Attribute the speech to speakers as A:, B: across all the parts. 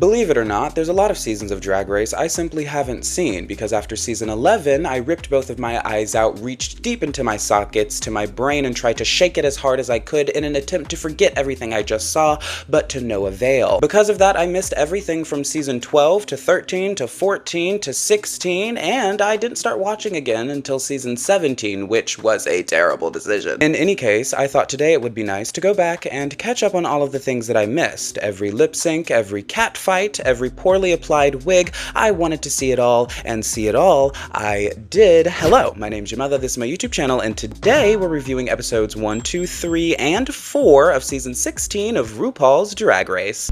A: Believe it or not, there's a lot of seasons of Drag Race I simply haven't seen, because after season 11, I ripped both of my eyes out, reached deep into my sockets, to my brain, and tried to shake it as hard as I could in an attempt to forget everything I just saw, but to no avail. Because of that, I missed everything from season 12 to 13 to 14 to 16, and I didn't start watching again until season 17, which was a terrible decision. In any case, I thought today it would be nice to go back and catch up on all of the things that I missed. Every lip sync, every cat fight, every poorly applied wig. I wanted to see it all, and see it all I did. Hello, my name's your mother, this is my YouTube channel, and today we're reviewing episodes 1, 2, 3, and 4 of season 16 of RuPaul's Drag Race.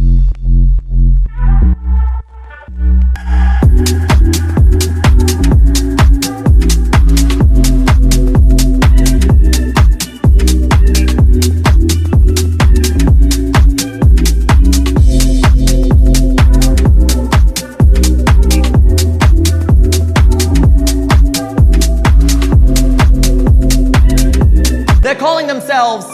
B: They're calling themselves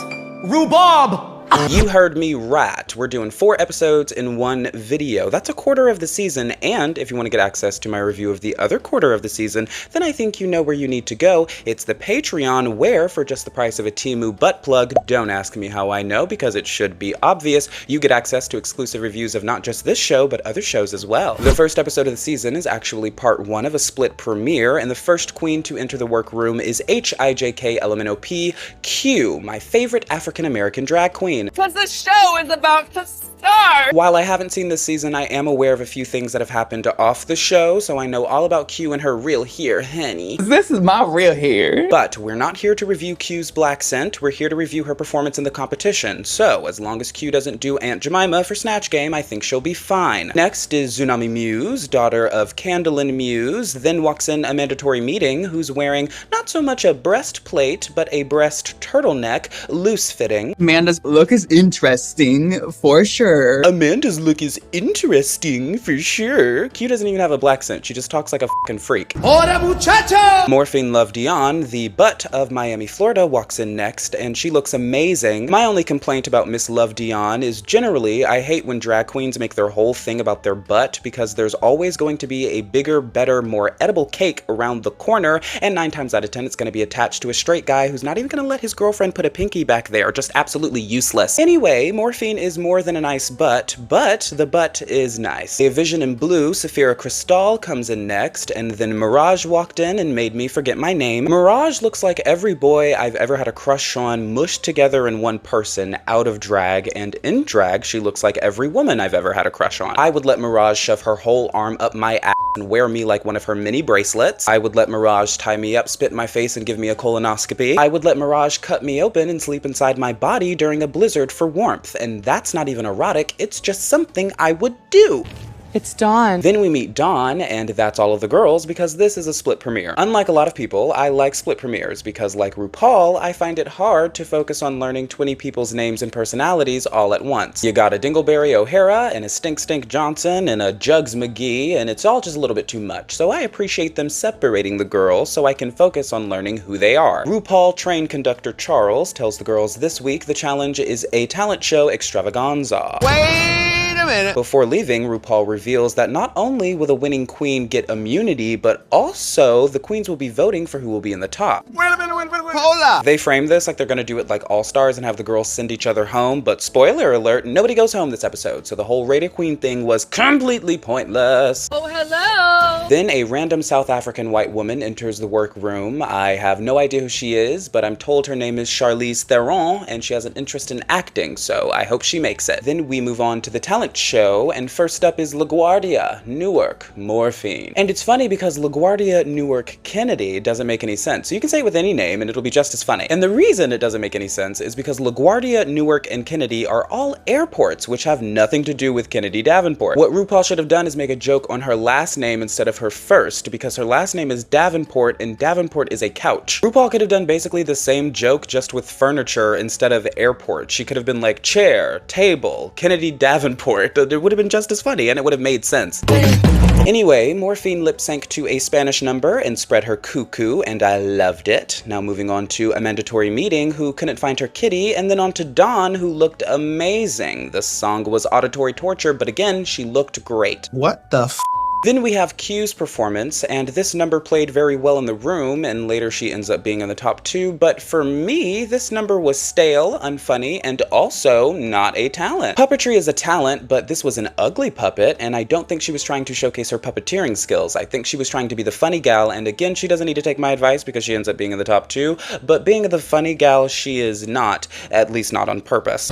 B: Rhubarb!
A: You heard me right. We're doing 4 episodes in one video. That's a quarter of the season, and if you want to get access to my review of the other quarter of the season, then I think you know where you need to go. It's the Patreon, where, for just the price of a Temu butt plug, don't ask me how I know, because it should be obvious, you get access to exclusive reviews of not just this show, but other shows as well. The first episode of the season is actually part 1 of a split premiere, and the first queen to enter the workroom is HIJKLMNOP Q, my favorite African-American drag queen.
C: Because the show is about to start!
A: While I haven't seen this season, I am aware of a few things that have happened off the show, so I know all about Q and her real hair, honey.
B: This is my real hair.
A: But we're not here to review Q's black scent, we're here to review her performance in the competition. So, as long as Q doesn't do Aunt Jemima for Snatch Game, I think she'll be fine. Next is Tsunami Muse, daughter of Candlin Muse. Then walks in Amanda Tori Meeting, who's wearing not so much a breastplate, but a breast turtleneck, loose-fitting.
B: Amanda's look is interesting, for sure.
A: Amanda's look is interesting, for sure. Q doesn't even have a black scent, she just talks like a fucking freak.
B: Hola, muchacho!
A: Morphine Love Dion, the butt of Miami, Florida, walks in next, and she looks amazing. My only complaint about Miss Love Dion is generally, I hate when drag queens make their whole thing about their butt, because there's always going to be a bigger, better, more edible cake around the corner, and 9 times out of 10 it's going to be attached to a straight guy who's not even going to let his girlfriend put a pinky back there, just absolutely useless. Anyway, Morphine is more than a nice butt, but the butt is nice. A Vision in Blue, Saphira Cristal, comes in next, and then Mirage walked in and made me forget my name. Mirage looks like every boy I've ever had a crush on mushed together in one person, out of drag, and in drag she looks like every woman I've ever had a crush on. I would let Mirage shove her whole arm up my ass and wear me like one of her mini bracelets. I would let Mirage tie me up, spit in my face, and give me a colonoscopy. I would let Mirage cut me open and sleep inside my body during a blizzard for warmth, and that's not even erotic, it's just something I would do.
C: It's Dawn.
A: Then we meet Dawn, and that's all of the girls, because this is a split premiere. Unlike a lot of people, I like split premieres, because like RuPaul, I find it hard to focus on learning 20 people's names and personalities all at once. You got a Dingleberry O'Hara, and a Stink Stink Johnson, and a Jugs McGee, and it's all just a little bit too much, so I appreciate them separating the girls so I can focus on learning who they are. RuPaul train conductor Charles tells the girls this week the challenge is a talent show extravaganza.
B: Wait a minute.
A: Before leaving, RuPaul reveals that not only will the winning queen get immunity, but also the queens will be voting for who will be in the top.
B: Wait a minute. Hola.
A: They frame this like they're gonna do it like All Stars and have the girls send each other home, but spoiler alert, nobody goes home this episode, so the whole Radiant Queen thing was completely pointless.
C: Oh, hello!
A: Then a random South African white woman enters the workroom. I have no idea who she is, but I'm told her name is Charlize Theron, and she has an interest in acting, so I hope she makes it. Then we move on to the talent show, and first up is LaGuardia, Newark, Morphine. And it's funny because LaGuardia, Newark, Kennedy doesn't make any sense. So you can say it with any name and it'll be just as funny. And the reason it doesn't make any sense is because LaGuardia, Newark, and Kennedy are all airports, which have nothing to do with Kennedy Davenport. What RuPaul should have done is make a joke on her last name instead of her first, because her last name is Davenport and Davenport is a couch. RuPaul could have done basically the same joke just with furniture instead of airport. She could have been like chair, table, Kennedy Davenport. It would have been just as funny and it would have made sense. Anyway, Morphine lip sync to a Spanish number and spread her cuckoo, and I loved it. Now moving on to a mandatory meeting who couldn't find her kitty, and then on to Dawn who looked amazing. The song was auditory torture, but again, she looked great.
B: What the f?
A: Then we have Q's performance, and this number played very well in the room, and later she ends up being in the top 2, but for me, this number was stale, unfunny, and also not a talent. Puppetry is a talent, but this was an ugly puppet, and I don't think she was trying to showcase her puppeteering skills. I think she was trying to be the funny gal, and again, she doesn't need to take my advice because she ends up being in the top 2, but being the funny gal, she is not, at least not on purpose.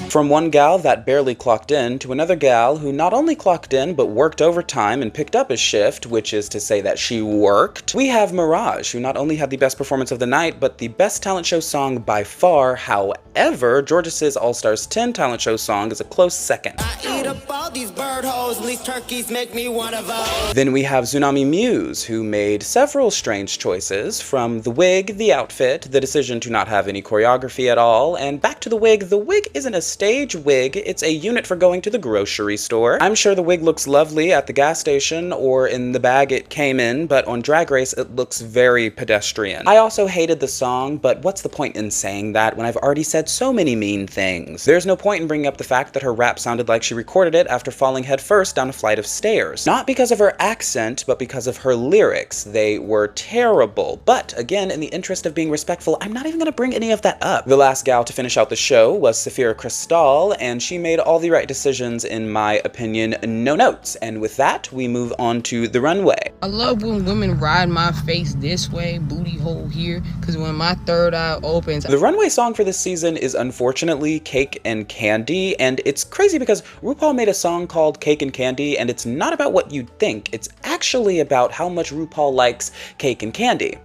A: From one gal that barely clocked in to another gal who not only clocked in but worked overtime and picked up a shift, which is to say that she worked, we have Mirage, who not only had the best performance of the night but the best talent show song by far. However, Jorgeous' All Stars 10 talent show song is a close second.
D: I eat up all these bird hoes, and these turkeys make me wanna vote.
A: Then we have Tsunami Muse, who made several strange choices, from the wig, the outfit, the decision to not have any choreography at all, and back to the wig. The wig isn't a stage wig, it's a unit for going to the grocery store. I'm sure the wig looks lovely at the gas station or in the bag it came in, but on Drag Race it looks very pedestrian. I also hated the song, but what's the point in saying that when I've already said so many mean things? There's no point in bringing up the fact that her rap sounded like she recorded it after falling headfirst down a flight of stairs. Not because of her accent, but because of her lyrics. They were terrible. But again, in the interest of being respectful, I'm not even gonna bring any of that up. The last gal to finish out the show was Saphira Crystal, and she made all the right decisions in my opinion. No notes. And with that, we move on to the runway.
E: I love when women ride my face this way, booty hole here, because when my third eye opens.
A: The runway song for this season is unfortunately Cake and Candy, and it's crazy because RuPaul made a song called Cake and Candy, and it's not about what you'd think. It's actually about how much RuPaul likes cake and candy.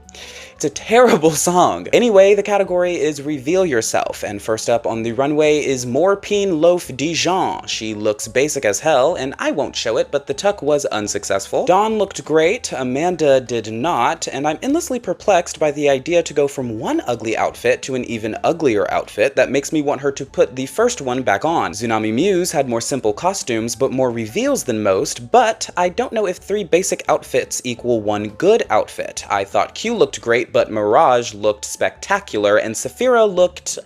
A: It's a terrible song. Anyway, the category is Reveal Yourself, and first up on the runway is Morphine Loaf Dijon. She looks basic as hell, and I won't show it, but the tuck was unsuccessful. Dawn looked great, Amanda did not, and I'm endlessly perplexed by the idea to go from one ugly outfit to an even uglier outfit that makes me want her to put the first one back on. Tsunami Muse had more simple costumes, but more reveals than most, but I don't know if 3 basic outfits equal 1 good outfit. I thought Q looked great, but Mirage looked spectacular, and Saphira looked,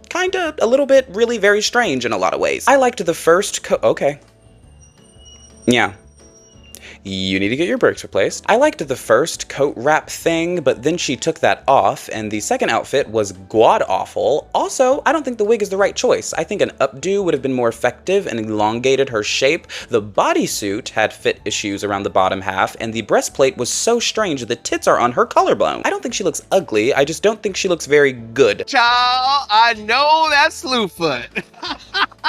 A: kinda, a little bit, really very strange in a lot of ways. I liked the first okay. Yeah. You need to get your brakes replaced. I liked the first coat wrap thing, but then she took that off, and the second outfit was god-awful. Also, I don't think the wig is the right choice. I think an updo would have been more effective and elongated her shape. The bodysuit had fit issues around the bottom half, and the breastplate was so strange the tits are on her collarbone. I don't think she looks ugly, I just don't think she looks very good.
F: Child, I know that's Slewfoot.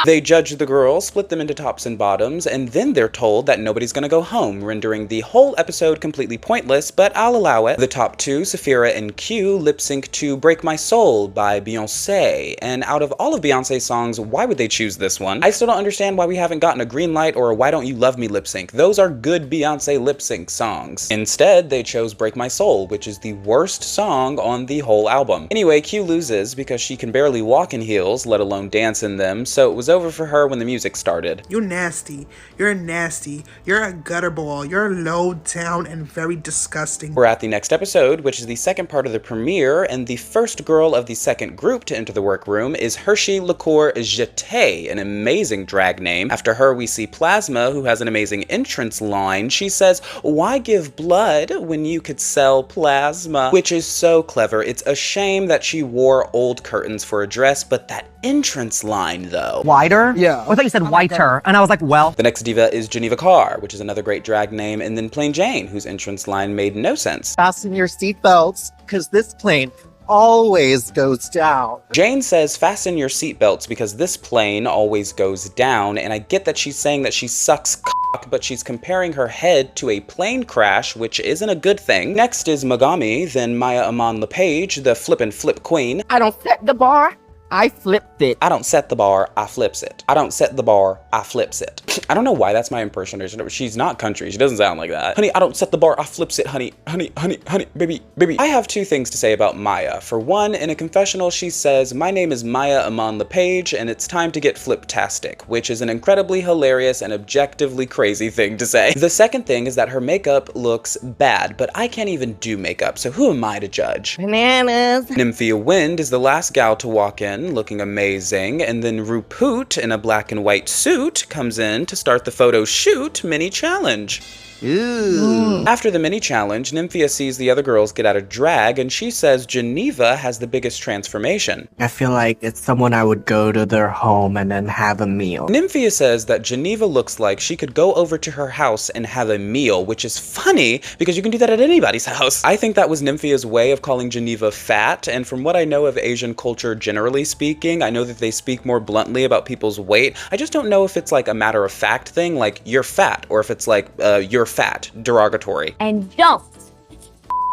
A: They judge the girls, split them into tops and bottoms, and then they're told that nobody's gonna go home, rendering the whole episode completely pointless, but I'll allow it. The top 2, Saphira and Q, lip sync to Break My Soul by Beyonce, and out of all of Beyonce's songs, why would they choose this one? I still don't understand why we haven't gotten a green light or a Why Don't You Love Me lip sync. Those are good Beyonce lip sync songs. Instead, they chose Break My Soul, which is the worst song on the whole album. Anyway, Q loses because she can barely walk in heels, let alone dance in them, so it was over for her when the music started.
G: You're nasty. You're nasty. You're a gutter ball. You're low down and very disgusting.
A: We're at the next episode, which is the second part of the premiere, and the first girl of the second group to enter the workroom is Hershey Liqueur Jeté, an amazing drag name. After her, we see Plasma, who has an amazing entrance line. She says, "Why give blood when you could sell plasma?" Which is so clever. It's a shame that she wore old curtains for a dress, but that entrance line, though.
H: Wider?
G: Yeah.
H: I thought you said whiter, and I was like, well.
A: The next diva is Geneva Carr, which is another great drag name, and then Plain Jane, whose entrance line made no sense.
H: Fasten your seatbelts, because this plane always goes down.
A: Jane says fasten your seatbelts because this plane always goes down, and I get that she's saying that she sucks cock, but she's comparing her head to a plane crash, which isn't a good thing. Next is Megami, then Maya Aman LePage, the flip and flip queen.
C: I don't set the bar,
I: I flipped it.
A: I don't set the bar, I flips it. I don't set the bar, I flips it. I don't know why that's my impersonation. She's not country. She doesn't sound like that. Honey, I don't set the bar, I flips it, honey. Honey, honey, honey, baby, baby. I have two things to say about Maya. For one, in a confessional, she says, "My name is Maya Amon LePage, and it's time to get flip-tastic," which is an incredibly hilarious and objectively crazy thing to say. The second thing is that her makeup looks bad, but I can't even do makeup, so who am I to judge?
I: Bananas.
A: Nymphia Wind is the last gal to walk in, looking amazing, and then RuPoot in a black and white suit comes in to start the photo shoot mini challenge.
H: Ooh.
A: After the mini challenge, Nymphia sees the other girls get out of drag, and she says Geneva has the biggest transformation.
I: I feel like it's someone I would go to their home and then have a meal.
A: Nymphia says that Geneva looks like she could go over to her house and have a meal, which is funny because you can do that at anybody's house. I think that was Nymphia's way of calling Geneva fat, and from what I know of Asian culture generally speaking, I know that they speak more bluntly about people's weight. I just don't know if it's like a matter of fact thing, like you're fat, or if it's like you're fat, derogatory.
J: And don't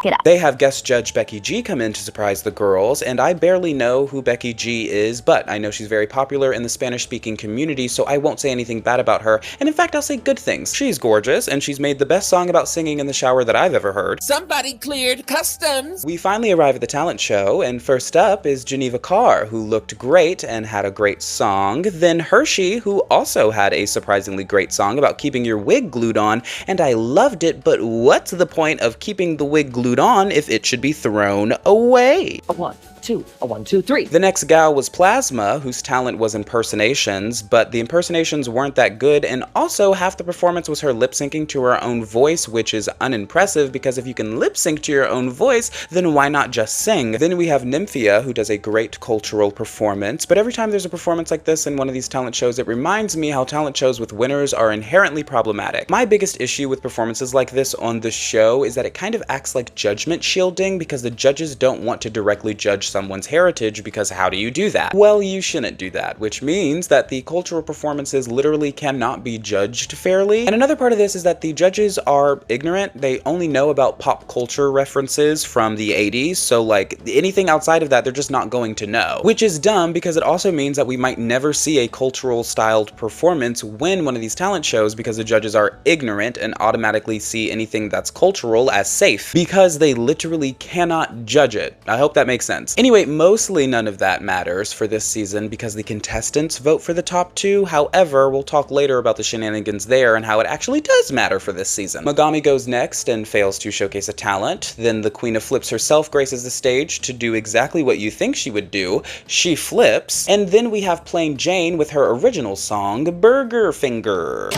J: it up.
A: They have guest judge Becky G come in to surprise the girls, and I barely know who Becky G is, but I know she's very popular in the Spanish-speaking community, so I won't say anything bad about her, and in fact I'll say good things. She's gorgeous, and she's made the best song about singing in the shower that I've ever heard.
F: Somebody cleared customs.
A: We finally arrive at the talent show, and first up is Geneva Carr, who looked great and had a great song, then Hershey, who also had a surprisingly great song about keeping your wig glued on, and I loved it, but what's the point of keeping the wig glued on if it should be thrown away?
I: A 1, 2, a 1, 2, 3.
A: The next gal was Plasma, whose talent was impersonations, but the impersonations weren't that good, and also half the performance was her lip syncing to her own voice, which is unimpressive because if you can lip sync to your own voice, then why not just sing? Then we have Nymphia, who does a great cultural performance, but every time there's a performance like this in one of these talent shows, it reminds me how talent shows with winners are inherently problematic. My biggest issue with performances like this on the show is that it kind of acts like judgment shielding because the judges don't want to directly judge someone's heritage, because how do you do that? Well, you shouldn't do that, which means that the cultural performances literally cannot be judged fairly. And another part of this is that the judges are ignorant. They only know about pop culture references from the 80s, so like anything outside of that, they're just not going to know. Which is dumb because it also means that we might never see a cultural styled performance win one of these talent shows because the judges are ignorant and automatically see anything that's cultural as safe because they literally cannot judge it. I hope that makes sense. Anyway, mostly none of that matters for this season because the contestants vote for the top two. However, we'll talk later about the shenanigans there and how it actually does matter for this season. Megami goes next and fails to showcase a talent. Then the Queen of Flips herself graces the stage to do exactly what you think she would do. She flips. And then we have Plain Jane with her original song, Burger Finger.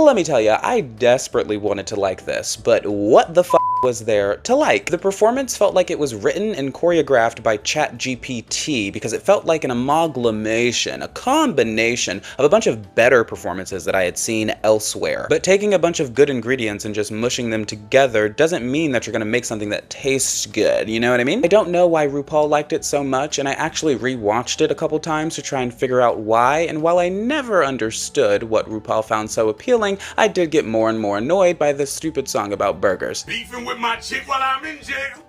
A: Let me tell you, I desperately wanted to like this, but what the f was there to like? The performance felt like it was written and choreographed by ChatGPT because it felt like an amalgamation, a combination of a bunch of better performances that I had seen elsewhere. But taking a bunch of good ingredients and just mushing them together doesn't mean that you're gonna make something that tastes good, you know what I mean? I don't know why RuPaul liked it so much, and I actually rewatched it a couple times to try and figure out why, and while I never understood what RuPaul found so appealing, I did get more and more annoyed by this stupid song about burgers.
K: Beefing with my chick while I'm in jail.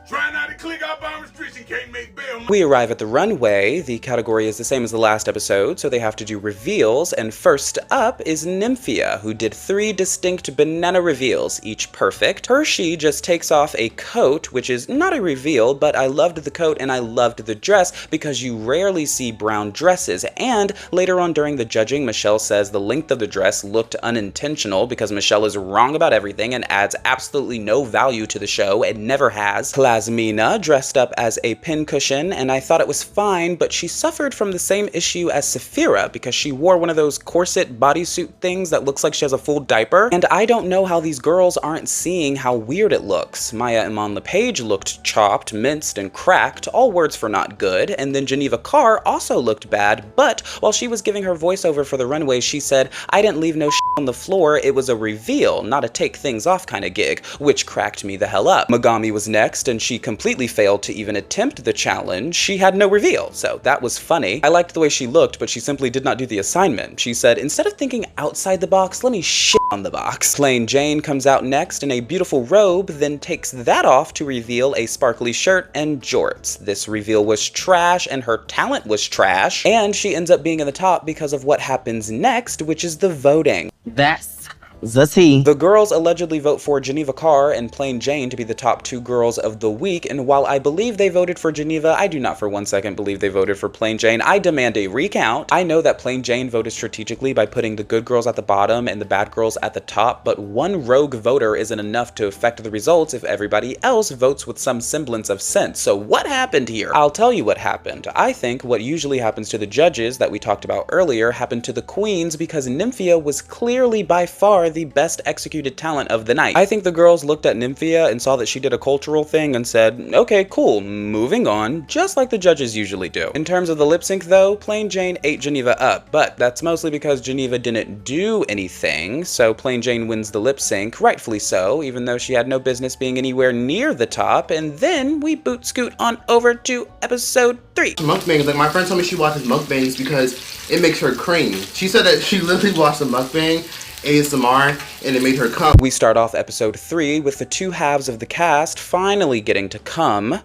K: Trying not to click up on restriction, can't make bail.
A: We arrive at the runway. The category is the same as the last episode, so they have to do reveals, and first up is Nymphia, who did 3 distinct banana reveals, each perfect. Hershey just takes off a coat, which is not a reveal, but I loved the coat and I loved the dress because you rarely see brown dresses, and later on during the judging, Michelle says the length of the dress looked unintentional because Michelle is wrong about everything and adds absolutely no value to the show and never has. Plasmina dressed up as a pincushion, and I thought it was fine, but she suffered from the same issue as Saphira because she wore one of those corset bodysuit things that looks like she has a full diaper, and I don't know how these girls aren't seeing how weird it looks. Maya Iman LePage looked chopped, minced, and cracked, all words for not good, and then Geneva Carr also looked bad, but while she was giving her voiceover for the runway, she said, "I didn't leave no shit on the floor, it was a reveal, not a take things off kind of gig," which cracked me the hell up. Megami was next, and she completely failed to even attempt the challenge. She had no reveal, so that was funny. I liked the way she looked, but she simply did not do the assignment. She said, "Instead of thinking outside the box, let me shit on the box. Plain Jane comes out next in a beautiful robe, then takes that off to reveal a sparkly shirt and jorts. This reveal was trash and her talent was trash, and she ends up being in the top because of what happens next, which is the voting.
F: That's
H: The tea.
A: The girls allegedly vote for Geneva Carr and Plain Jane to be the top 2 girls of the week, and while I believe they voted for Geneva, I do not for one second believe they voted for Plain Jane. I demand a recount. I know that Plain Jane voted strategically by putting the good girls at the bottom and the bad girls at the top, but one rogue voter isn't enough to affect the results if everybody else votes with some semblance of sense. So what happened here? I'll tell you what happened. I think what usually happens to the judges that we talked about earlier happened to the queens because Nymphia was clearly by far the best executed talent of the night. I think the girls looked at Nymphia and saw that she did a cultural thing and said, okay, cool, moving on, just like the judges usually do. In terms of the lip sync though, Plain Jane ate Geneva up, but that's mostly because Geneva didn't do anything, so Plain Jane wins the lip sync, rightfully so, even though she had no business being anywhere near the top, and then we boot scoot on over to episode 3.
L: Mukbangs, like my friend told me she watches mukbangs because it makes her cream. She said that she literally watched a mukbang ASMR and it made her come.
A: We start off episode 3 with the 2 halves of the cast finally getting to come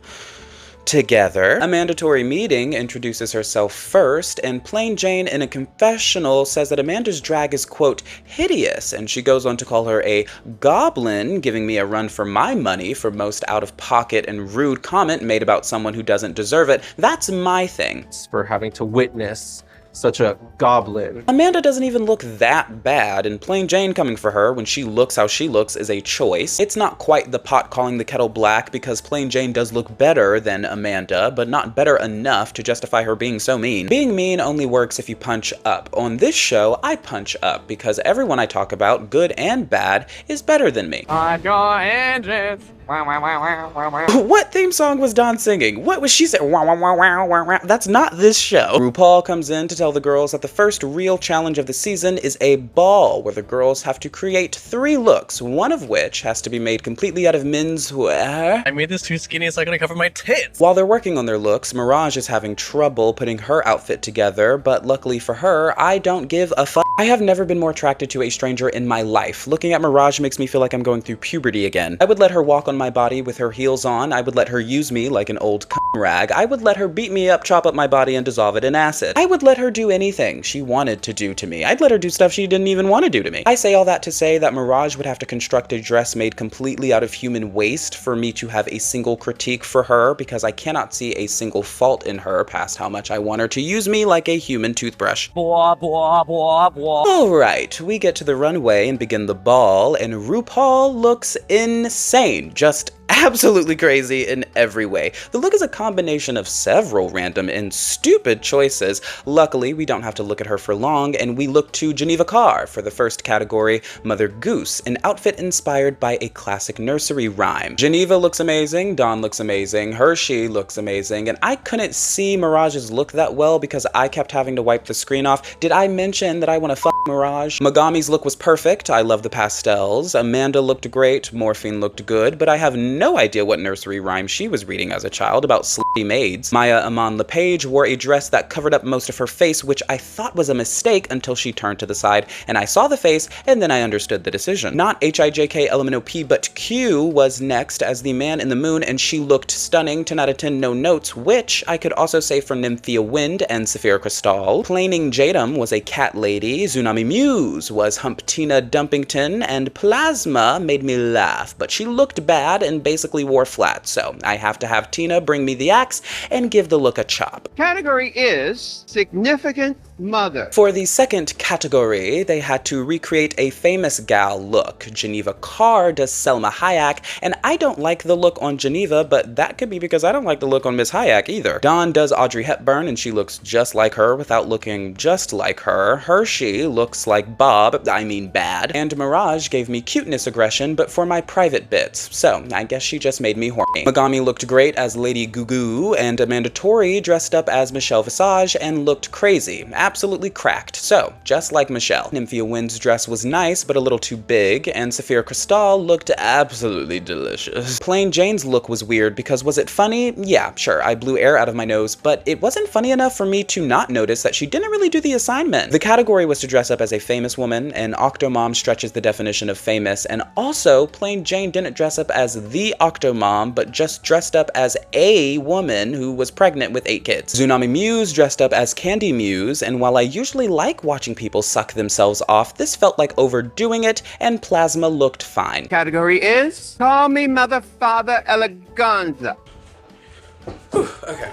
A: together. A mandatory meeting introduces herself first, and Plain Jane in a confessional says that Amanda's drag is, quote, hideous, and she goes on to call her a goblin, giving me a run for my money for most out-of-pocket and rude comment made about someone who doesn't deserve it. That's my thing.
I: For having to witness such a goblin.
A: Amanda doesn't even look that bad, and Plain Jane coming for her when she looks how she looks is a choice. It's not quite the pot calling the kettle black because Plain Jane does look better than Amanda, but not better enough to justify her being so mean. Being mean only works if you punch up. On this show, I punch up because everyone I talk about, good and bad, is better than me.
C: On your engines.
A: What theme song was Dawn singing? What was she saying? That's not this show. RuPaul comes in to tell the girls that the first real challenge of the season is a ball where the girls have to create 3 looks, one of which has to be made completely out of menswear.
M: I made this too skinny, it's not gonna cover my tits.
A: While they're working on their looks, Mirage is having trouble putting her outfit together, but luckily for her, I don't give a fuck. I have never been more attracted to a stranger in my life. Looking at Mirage makes me feel like I'm going through puberty again. I would let her walk on my body with her heels on. I would let her use me like an old rag. I would let her beat me up, chop up my body, and dissolve it in acid. I would let her do anything she wanted to do to me. I'd let her do stuff she didn't even want to do to me. I say all that to say that Mirage would have to construct a dress made completely out of human waste for me to have a single critique for her, because I cannot see a single fault in her past how much I want her to use me like a human toothbrush.
C: Blah, blah, blah, blah.
A: Alright, we get to the runway and begin the ball, and RuPaul looks insane. Just absolutely crazy in every way. The look is a combination of several random and stupid choices. Luckily, we don't have to look at her for long, and we look to Geneva Carr for the first category, Mother Goose, an outfit inspired by a classic nursery rhyme. Geneva looks amazing, Dawn looks amazing, Hershey looks amazing, and I couldn't see Mirage's look that well because I kept having to wipe the screen off. Did I mention that I want to Mirage? Megami's look was perfect. I love the pastels. Amanda looked great. Morphine looked good, but I have no idea what nursery rhyme she was reading as a child about slutty maids. Maya Iman LePage wore a dress that covered up most of her face, which I thought was a mistake until she turned to the side and I saw the face, and then I understood the decision. Not HIJKLMNOP, but Q was next as the man in the moon, and she looked stunning. 10 out of 10, no notes, which I could also say for Nymphia Wind and Saphira Crystal. Plaining Jadam was a cat lady. Tsunami Muse was Humptina Dumpington, and Plasma made me laugh, but she looked bad and basically wore flats, so I have to have Tina bring me the axe and give the look a chop.
N: Category is Significant Mother.
A: For the second category, they had to recreate a famous gal look. Geneva Carr does Selma Hayek, and I don't like the look on Geneva, but that could be because I don't like the look on Miss Hayek either. Dawn does Audrey Hepburn, and she looks just like her without looking just like her. Hershey looks like Bob, I mean bad. And Mirage gave me cuteness aggression, but for my private bits. So, I guess because she just made me horny. Megami looked great as Lady Gugu, and Amanda Tori dressed up as Michelle Visage and looked crazy. Absolutely cracked. So, just like Michelle. Nymphia Wynn's dress was nice, but a little too big, and Saphira Crystal looked absolutely delicious. Plain Jane's look was weird because was it funny? Yeah, sure, I blew air out of my nose, but it wasn't funny enough for me to not notice that she didn't really do the assignment. The category was to dress up as a famous woman, and Octomom stretches the definition of famous, and also, Plain Jane didn't dress up as the Octomom, but just dressed up as a woman who was pregnant with 8 kids. Tsunami Muse dressed up as Candy Muse, and while I usually like watching people suck themselves off, this felt like overdoing it, and Plasma looked fine.
N: Category is Call Me Mother Father Eleganza.
A: Okay.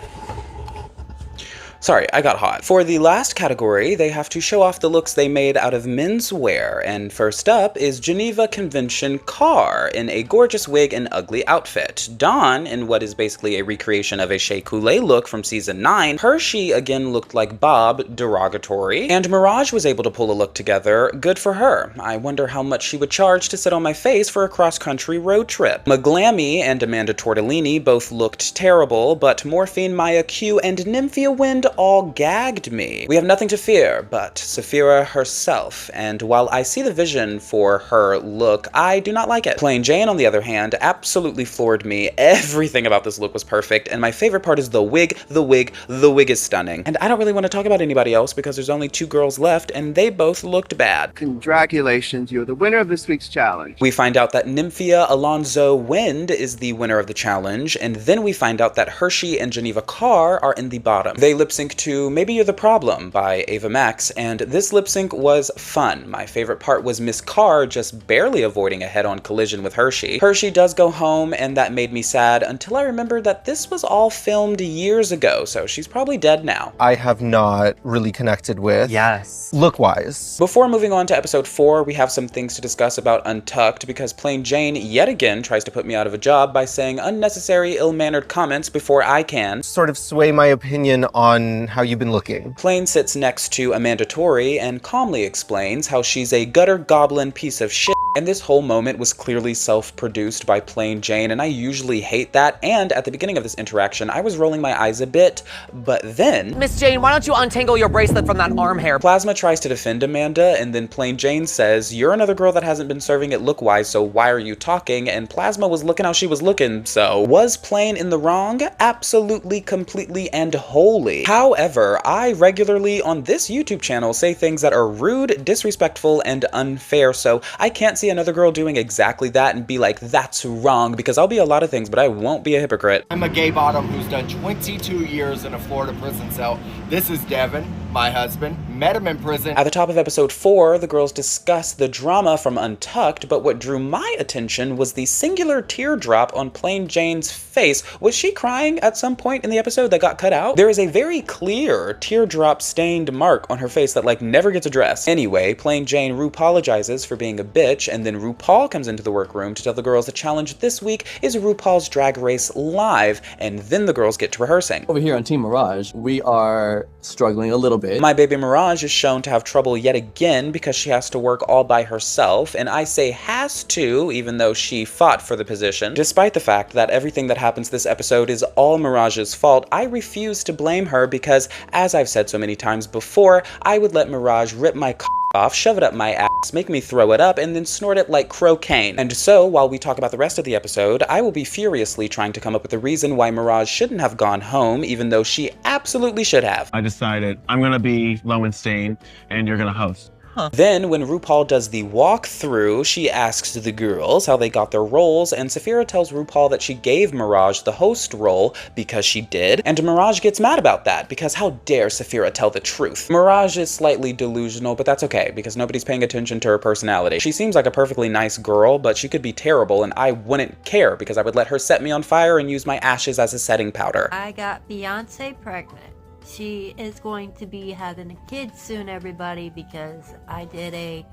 A: Sorry, I got hot. For the last category, they have to show off the looks they made out of menswear, and first up is Geneva Convention Carr in a gorgeous wig and ugly outfit. Dawn in what is basically a recreation of a Shea Coulee look from season 9. Hershey again looked like Bob, derogatory, and Mirage was able to pull a look together. Good for her. I wonder how much she would charge to sit on my face for a cross-country road trip. Maglammy and Amanda Tortellini both looked terrible, but Morphine, Maya Q, and Nymphia Wind all gagged me. We have nothing to fear but Saphira herself, and while I see the vision for her look, I do not like it. Plain Jane, on the other hand, absolutely floored me. Everything about this look was perfect, and my favorite part is the wig. The wig is stunning. And I don't really want to talk about anybody else because there's only 2 girls left, and they both looked bad.
N: Congratulations, you're the winner of this week's challenge.
A: We find out that Nymphia Alonzo Wind is the winner of the challenge, and then we find out that Hershey and Geneva Carr are in the bottom. They lip-sync to Maybe You're the Problem by Ava Max, and this lip sync was fun. My favorite part was Miss Carr just barely avoiding a head-on collision with Hershey. Hershey does go home, and that made me sad until I remembered that this was all filmed years ago, so she's probably dead now.
H: I have not really connected with.
I: Yes.
H: Look-wise.
A: Before moving on to episode 4, we have some things to discuss about Untucked because Plain Jane yet again tries to put me out of a job by saying unnecessary ill-mannered comments before I can
H: sort of sway my opinion on how you've been looking.
A: Plain sits next to Amanda Tori and calmly explains how she's a gutter goblin piece of shit, and this whole moment was clearly self-produced by Plain Jane, and I usually hate that, and at the beginning of this interaction, I was rolling my eyes a bit, but then...
F: Miss Jane, why don't you untangle your bracelet from that arm hair?
A: Plasma tries to defend Amanda, and then Plain Jane says, you're another girl that hasn't been serving it look-wise, so why are you talking? And Plasma was looking how she was looking, so... Was Plain in the wrong? Absolutely, completely, and wholly. However, I regularly on this YouTube channel say things that are rude, disrespectful, and unfair, so I can't see another girl doing exactly that and be like, that's wrong, because I'll be a lot of things, but I won't be a hypocrite.
O: I'm a gay bottom who's done 22 years in a Florida prison cell. This is Devin, my husband. Met him in prison.
A: At the top of episode 4, the girls discuss the drama from Untucked, but what drew my attention was the singular teardrop on Plain Jane's face. Was she crying at some point in the episode that got cut out? There is a very clear teardrop stained mark on her face that like never gets addressed. Anyway, Plain Jane RuPaulogizes for being a bitch, and then RuPaul comes into the workroom to tell the girls the challenge this week is RuPaul's Drag Race Live, and then the girls get to rehearsing.
P: Over here on Team Mirage, we are struggling a little bit.
A: My baby Mirage is shown to have trouble yet again because she has to work all by herself, and I say has to, even though she fought for the position. Despite the fact that everything that happens this episode is all Mirage's fault, I refuse to blame her because, as I've said so many times before, I would let Mirage rip my off, shove it up my ass, make me throw it up, and then snort it like cocaine. And so, while we talk about the rest of the episode, I will be furiously trying to come up with a reason why Mirage shouldn't have gone home, even though she absolutely should have.
Q: I decided I'm gonna be Lowenstein, and you're gonna host.
A: Then, when RuPaul does the walkthrough, she asks the girls how they got their roles, and Saphira tells RuPaul that she gave Mirage the host role because she did, and Mirage gets mad about that, because how dare Saphira tell the truth? Mirage is slightly delusional, but that's okay, because nobody's paying attention to her personality. She seems like a perfectly nice girl, but she could be terrible, and I wouldn't care, because I would let her set me on fire and use my ashes as a setting powder.
J: I got Beyonce pregnant. She is going to be having a kid soon, everybody, because I did a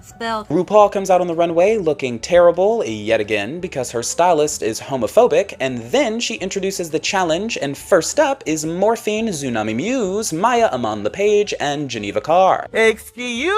J: Spelled
A: RuPaul comes out on the runway looking terrible yet again because her stylist is homophobic, and then she introduces the challenge, and first up is Morphine, Tsunami Muse, Maya Amon LePage, and Geneva Carr.
C: Excuse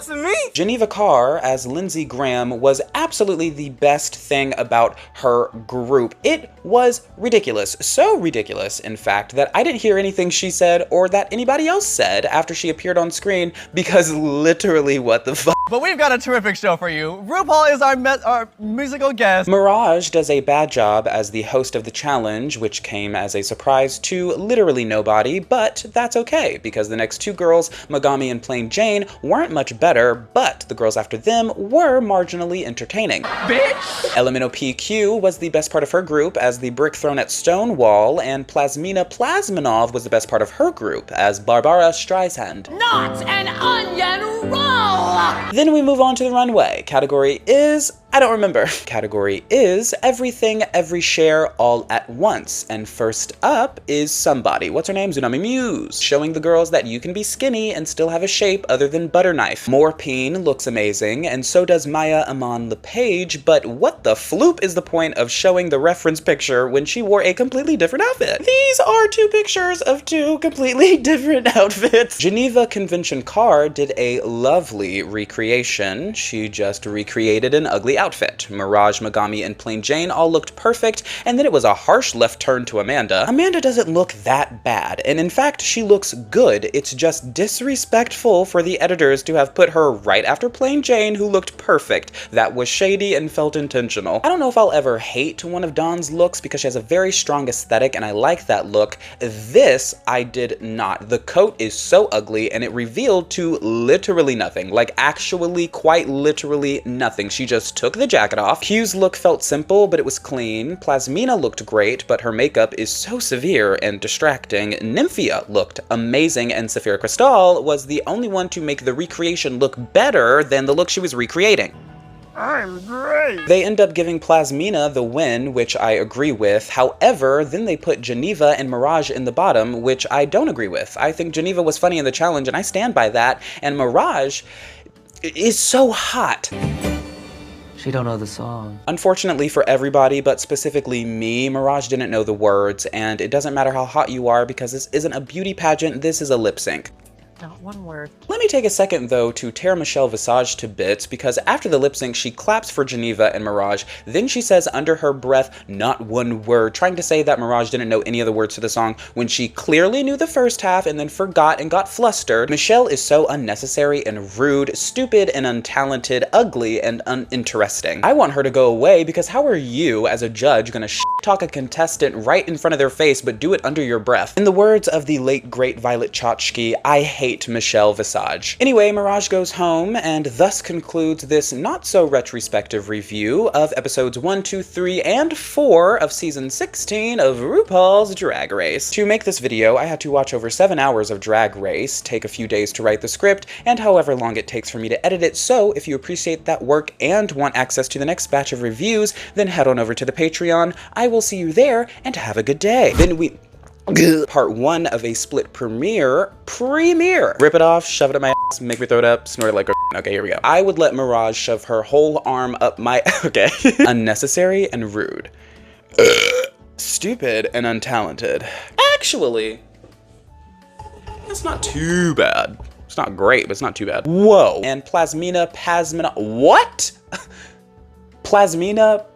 C: me?
A: Geneva Carr as Lindsey Graham was absolutely the best thing about her group. It was ridiculous. So ridiculous, in fact, that I didn't hear anything she said or that anybody else said after she appeared on screen, because literally what the fuck.
M: But we've got a terrific show for you. RuPaul is our musical guest.
A: Mirage does a bad job as the host of the challenge, which came as a surprise to literally nobody, but that's okay, because the next two girls, Megami and Plain Jane, weren't much better, but the girls after them were marginally entertaining.
C: Bitch!
A: Elemental PQ was the best part of her group as the brick thrown at Stonewall, and Plasmina Plasminov was the best part of her group as Barbara Streisand.
C: Not an onion roll!
A: Then we move on to the runway. Category is, I don't remember. Category is Everything, Every Share, All at Once. And first up is somebody. What's her name? Tsunami Muse. Showing the girls that you can be skinny and still have a shape other than butter knife. Morphine looks amazing, and so does Maya Amon LePage, but what the floop is the point of showing the reference picture when she wore a completely different outfit? These are two pictures of two completely different outfits. Geneva Convention Carr did a lovely recreation. She just recreated an ugly outfit. Mirage, Megami, and Plain Jane all looked perfect, and then it was a harsh left turn to Amanda. Amanda doesn't look that bad, and in fact, she looks good. It's just disrespectful for the editors to have put her right after Plain Jane, who looked perfect. That was shady and felt intentional. I don't know if I'll ever hate one of Dawn's looks because she has a very strong aesthetic, and I like that look. This, I did not. The coat is so ugly, and it revealed to literally nothing. Like, actually, quite literally nothing. She just took the jacket off. Q's look felt simple, but it was clean. Plasmina looked great, but her makeup is so severe and distracting. Nymphia looked amazing, and Saphira Crystal was the only one to make the recreation look better than the look she was recreating.
C: I'm great!
A: They end up giving Plasmina the win, which I agree with. However, then they put Geneva and Mirage in the bottom, which I don't agree with. I think Geneva was funny in the challenge, and I stand by that, and Mirage is so hot.
F: She don't know the song.
A: Unfortunately for everybody, but specifically me, Mirage didn't know the words, and it doesn't matter how hot you are because this isn't a beauty pageant, this is a lip sync.
F: Not one word.
A: Let me take a second, though, to tear Michelle Visage to bits, because after the lip sync, she claps for Geneva and Mirage, then she says under her breath, not one word, trying to say that Mirage didn't know any of the words to the song when she clearly knew the first half and then forgot and got flustered. Michelle is so unnecessary and rude, stupid and untalented, ugly and uninteresting. I want her to go away because how are you, as a judge, gonna talk a contestant right in front of their face but do it under your breath? In the words of the late great Violet Chachki, I hate Michelle Visage. Anyway, Mirage goes home, and thus concludes this not-so-retrospective review of episodes 1, 2, 3, and 4 of season 16 of RuPaul's Drag Race. To make this video, I had to watch over 7 hours of Drag Race, take a few days to write the script, and however long it takes for me to edit it, so if you appreciate that work and want access to the next batch of reviews, then head on over to the Patreon. I will see you there, and have a good day. Then we... Part 1 of a split premiere. Rip it off, shove it up my ass, make me throw it up, snort it like a... Okay, here we go. I would let Mirage shove her whole arm up my... Okay. Unnecessary and rude. Stupid and untalented. Actually, it's not too bad. It's not great, but it's not too bad. Whoa. And Plasmina, what? Plasminov?